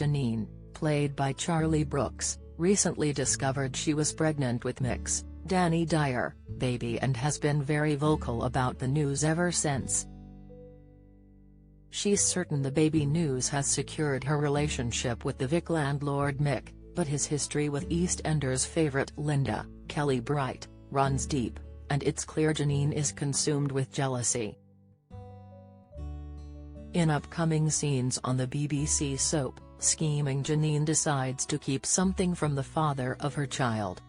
Janine, played by Charlie Brooks, recently discovered she was pregnant with Mick's, Danny Dyer, baby and has been very vocal about the news ever since. She's certain the baby news has secured her relationship with the Vic landlord Mick, but his history with EastEnders favourite Linda, Kelly Bright, runs deep, and it's clear Janine is consumed with jealousy. In upcoming scenes on the BBC soap, scheming Janine decides to keep something from the father of her child.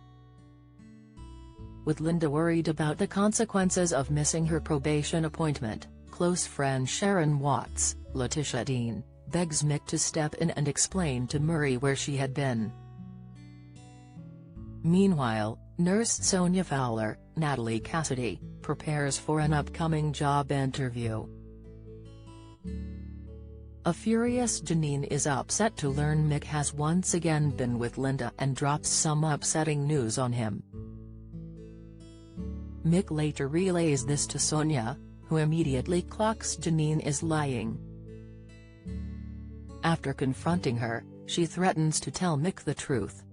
With Linda worried about the consequences of missing her probation appointment, close friend Sharon Watts, Letitia Dean, begs Mick to step in and explain to Murray where she had been. Meanwhile, nurse Sonia Fowler, Natalie Cassidy, prepares for an upcoming job interview. A furious Janine is upset to learn Mick has once again been with Linda and drops some upsetting news on him. Mick later relays this to Sonia, who immediately clocks Janine is lying. After confronting her, she threatens to tell Mick the truth.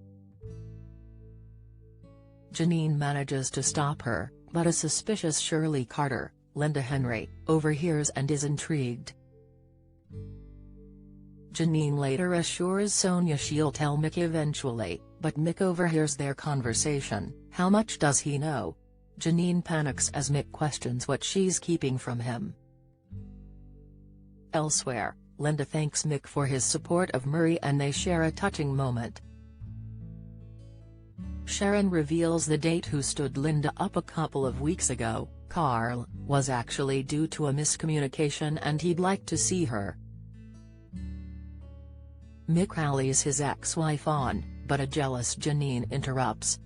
Janine manages to stop her, but a suspicious Shirley Carter, Linda Henry, overhears and is intrigued. Janine later assures Sonia she'll tell Mick eventually, but Mick overhears their conversation. How much does he know? Janine panics as Mick questions what she's keeping from him. Elsewhere, Linda thanks Mick for his support of Murray and they share a touching moment. Sharon reveals the date who stood Linda up a couple of weeks ago, Carl, was actually due to a miscommunication and he'd like to see her. Mick rallies his ex-wife on, but a jealous Janine interrupts.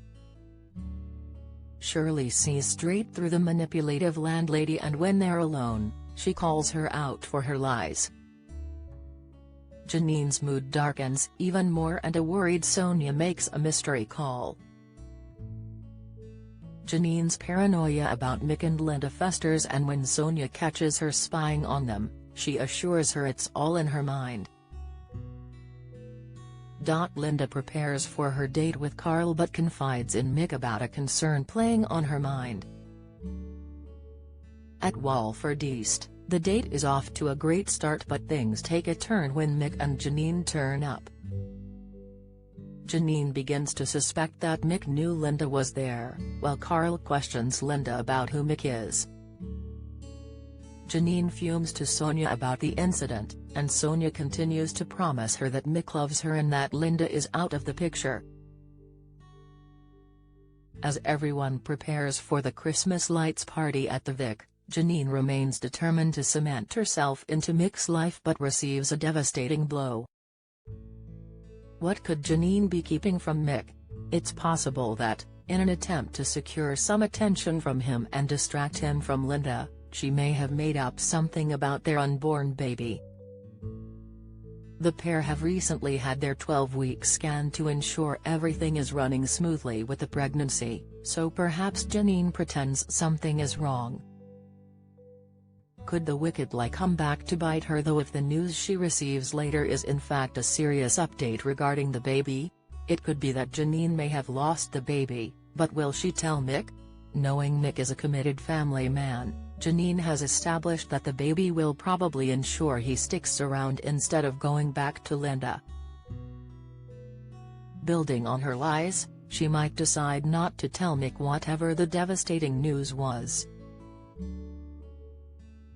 Shirley sees straight through the manipulative landlady and when they're alone, she calls her out for her lies. Janine's mood darkens even more and a worried Sonia makes a mystery call. Janine's paranoia about Mick and Linda festers and when Sonia catches her spying on them, she assures her it's all in her mind. Linda prepares for her date with Carl but confides in Mick about a concern playing on her mind. At Walford East, the date is off to a great start but things take a turn when Mick and Janine turn up. Janine begins to suspect that Mick knew Linda was there, while Carl questions Linda about who Mick is. Janine fumes to Sonia about the incident, and Sonia continues to promise her that Mick loves her and that Linda is out of the picture. As everyone prepares for the Christmas lights party at the Vic, Janine remains determined to cement herself into Mick's life but receives a devastating blow. What could Janine be keeping from Mick? It's possible that, in an attempt to secure some attention from him and distract him from Linda, she may have made up something about their unborn baby. The pair have recently had their 12-week scan to ensure everything is running smoothly with the pregnancy, so perhaps Janine pretends something is wrong. Could the wicked lie come back to bite her though if the news she receives later is in fact a serious update regarding the baby? It could be that Janine may have lost the baby, but will she tell Mick? Knowing Mick is a committed family man, Janine has established that the baby will probably ensure he sticks around instead of going back to Linda. Building on her lies, she might decide not to tell Mick whatever the devastating news was.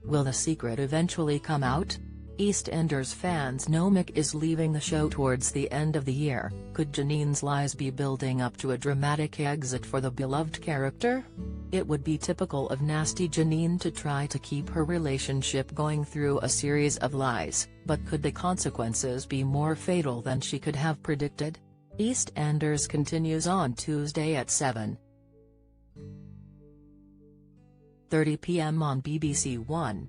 Will the secret eventually come out? EastEnders fans know Mick is leaving the show towards the end of the year. Could Janine's lies be building up to a dramatic exit for the beloved character? It would be typical of nasty Janine to try to keep her relationship going through a series of lies, but could the consequences be more fatal than she could have predicted? EastEnders continues on Tuesday at 7:30 p.m. on BBC One.